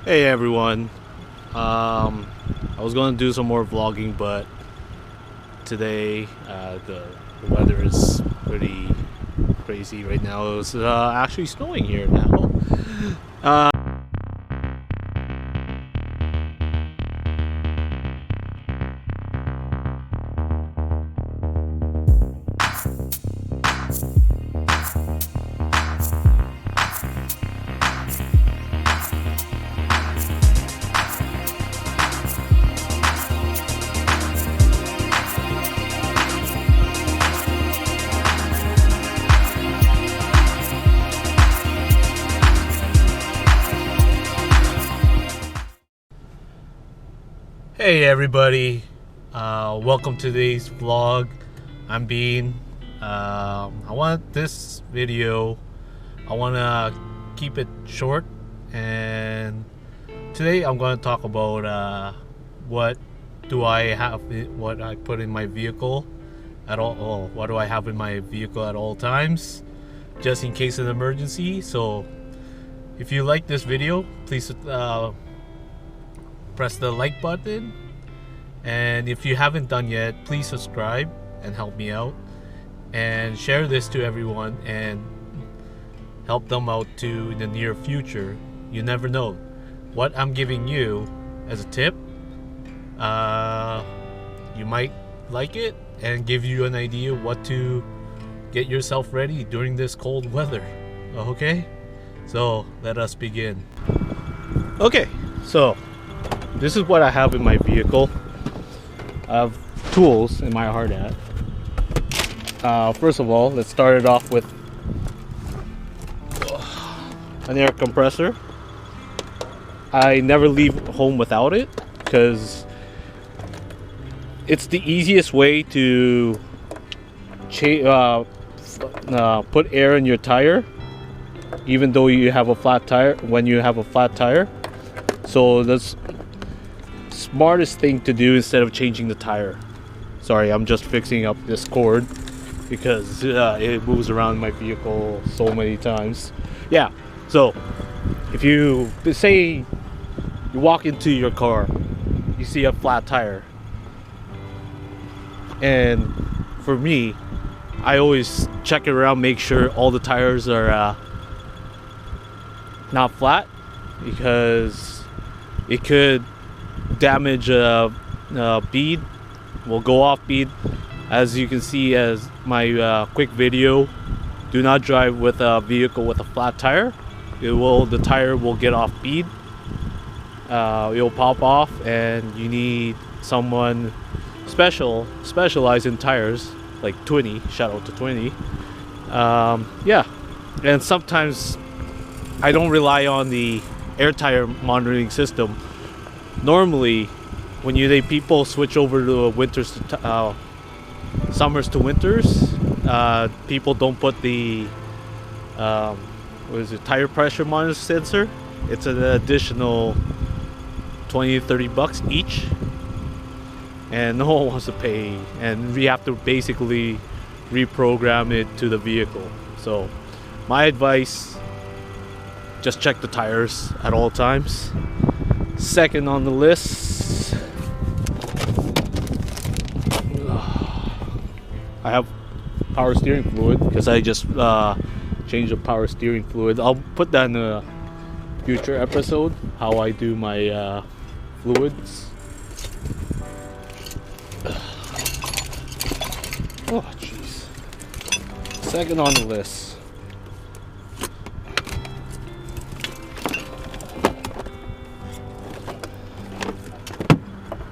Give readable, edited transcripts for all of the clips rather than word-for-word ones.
Hey everyone. I was gonna do some more vlogging, but today the weather is pretty crazy right now. It's actually snowing here now. Uh, Hey everybody, welcome to today's vlog. I'm Bean. I want this video, I want to keep it short, and today I'm going to talk about what do I have, what I put in my vehicle at all, what do I have in my vehicle at all times, just in case of an emergency. So if you like this video, please press the like button, and if you haven't done yet, please subscribe and help me out, and share this to everyone and help them out too in the near future. You never know what I'm giving you as a tip, you might like it and give you an idea what to get yourself ready during this cold weather. Okay, so let us begin. Okay, so this is what I have in my vehicle. I have tools in my hard hat. First of all, let's start it off with an air compressor. I never leave home without it because it's the easiest way to put air in your tire, even though you have a flat tire. When you have a flat tire, so that's smartest thing to do instead of changing the tire. Sorry, I'm just fixing up this cord because it moves around my vehicle so many times. Yeah, so if you say you walk into your car, you see a flat tire, and for me, I always check it around, make sure all the tires are not flat, because it could damage bead, will go off bead. As you can see as my quick video, do not drive with a vehicle with a flat tire. The tire will get off bead, it'll pop off, and you need someone specialized in tires like Twinny. Shout out to Twinny. Yeah, and sometimes I don't rely on the air tire monitoring system. Normally, when people switch over to winters to summers to winters, people don't put the tire pressure monitor sensor. It's an additional 20 to 30 bucks each, and no one wants to pay, and we have to basically reprogram it to the vehicle. So my advice, just check the tires at all times. Second on the list, I have power steering fluid, because I just changed the power steering fluid. I'll put that in a future episode, how I do my fluids. Oh jeez. Second on the list,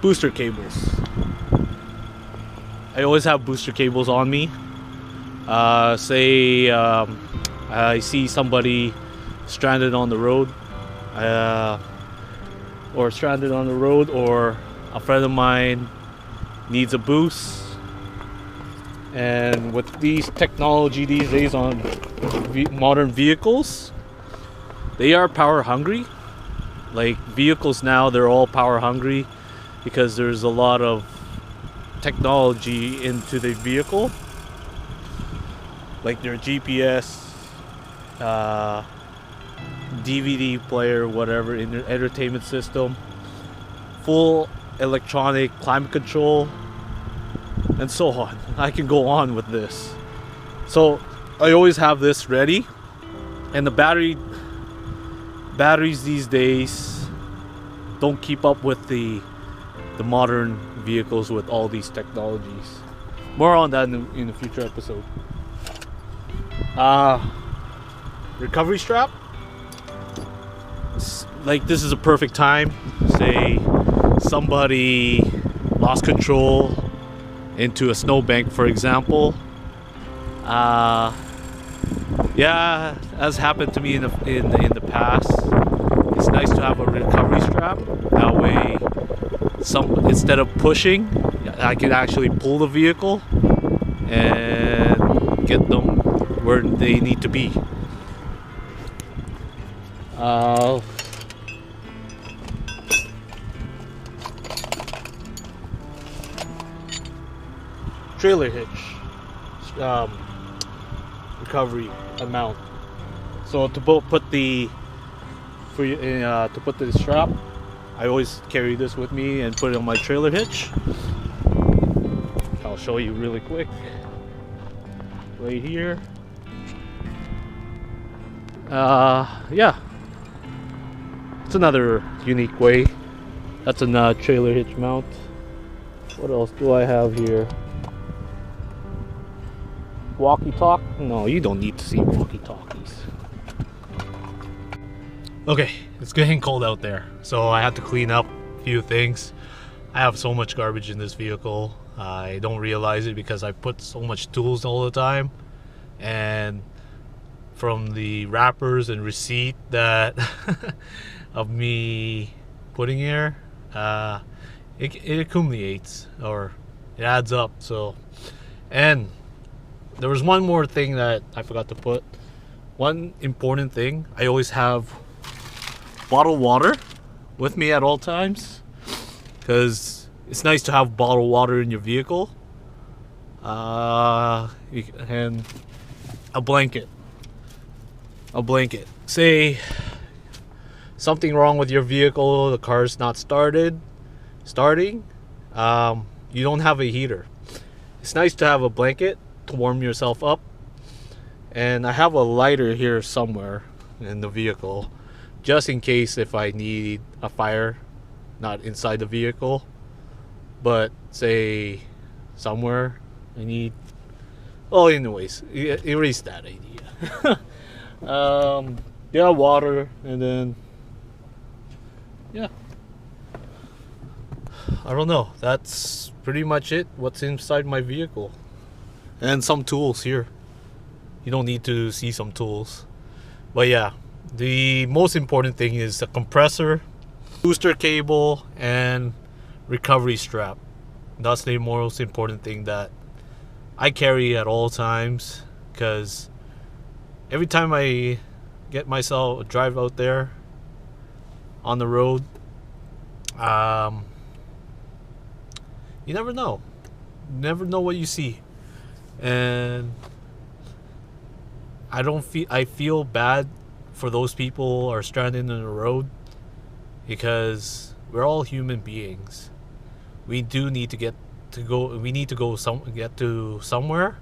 booster cables. I always have booster cables on me. Say I see somebody stranded on the road, or a friend of mine needs a boost. And with these technology these days on modern vehicles, they are power hungry. Like vehicles now, they're all power hungry, because there's a lot of technology into the vehicle, like their GPS, DVD player, whatever, entertainment system, full electronic climate control, and so on. I can go on with this. So I always have this ready, and the batteries these days don't keep up with the modern vehicles with all these technologies. More on that in a future episode. Recovery strap. Like, this is a perfect time. Say somebody lost control into a snowbank, for example. Yeah, as happened to me in the past. It's nice to have a recovery strap. That way, instead of pushing, I can actually pull the vehicle and get them where they need to be. Trailer hitch recovery amount. So to put the strap, I always carry this with me and put it on my trailer hitch. I'll show you really quick. Right here. Yeah, it's another unique way. That's a trailer hitch mount. What else do I have here? Walkie-talkie? No, you don't need to see walkie-talkies. Okay, it's getting cold out there, so I have to clean up a few things. I have so much garbage in this vehicle. I don't realize it because I put so much tools all the time, and from the wrappers and receipt that of me putting here, it accumulates, or it adds up. So, and there was one more thing that I forgot to put. One important thing, I always have bottled water with me at all times, because it's nice to have bottled water in your vehicle. And a blanket. Say something wrong with your vehicle, the car's not starting, you don't have a heater. It's nice to have a blanket to warm yourself up. And I have a lighter here somewhere in the vehicle, just in case if I need a fire, not inside the vehicle, but say somewhere I need. Oh, anyways, erase that idea. Yeah, water, and then yeah, I don't know, that's pretty much it, what's inside my vehicle. And some tools here. You don't need to see some tools, but yeah, the most important thing is the compressor, booster cable, and recovery strap. That's the most important thing that I carry at all times, because every time I get myself a drive out there on the road, you never know what you see. And I feel bad for those people who are stranded on the road, because we're all human beings. We do need to get to somewhere,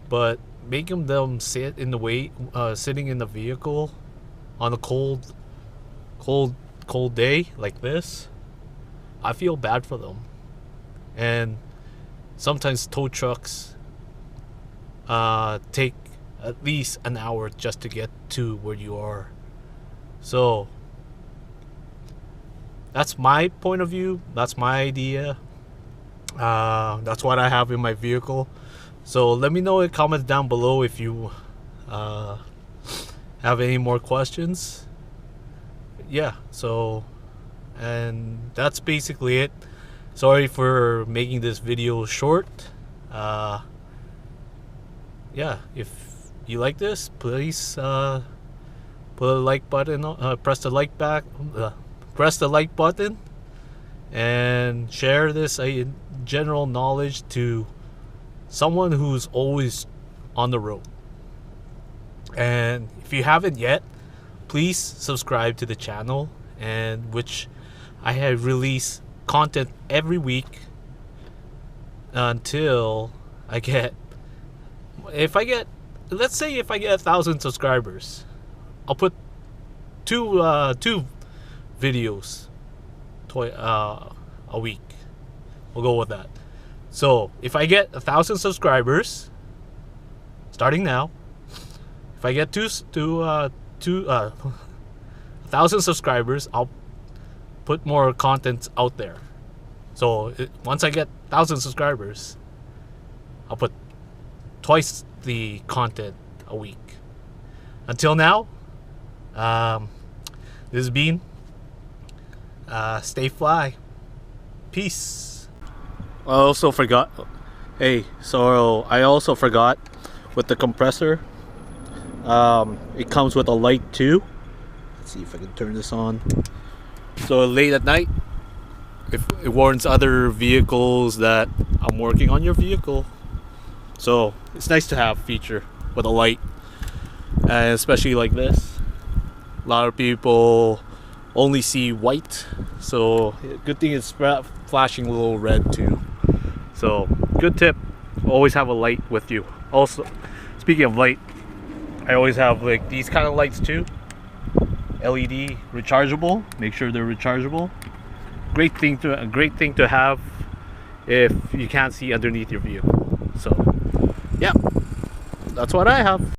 but making them sit in the sitting in the vehicle on a cold day like this, I feel bad for them. And sometimes tow trucks take at least an hour just to get to where you are. So that's my point of view, that's my idea, that's what I have in my vehicle. So let me know in comments down below if you have any more questions. Yeah, so, and that's basically it. Sorry for making this video short. Yeah, if you like this, please put a like button, press the like button, and share this general knowledge to someone who's always on the road. And if you haven't yet, please subscribe to the channel, and which I have released content every week until I get, let's say if I get 1,000 subscribers, I'll put two videos a week. We'll go with that. So if I get 1,000 subscribers, starting now, if I get 1,000 subscribers, I'll put more content out there. So once I get 1,000 subscribers, I'll put twice the content a week. Until now, this has been Stay Fly. Peace. I also forgot with the compressor, it comes with a light too. Let's see if I can turn this on. So late at night, if it warns other vehicles that I'm working on your vehicle. So it's nice to have a feature with a light, and especially like this. A lot of people only see white, so good thing it's flashing a little red too. So good tip, always have a light with you. Also, speaking of light, I always have like these kind of lights too. LED rechargeable. Make sure they're rechargeable. A great thing to have if you can't see underneath your vehicle. So yeah, that's what I have.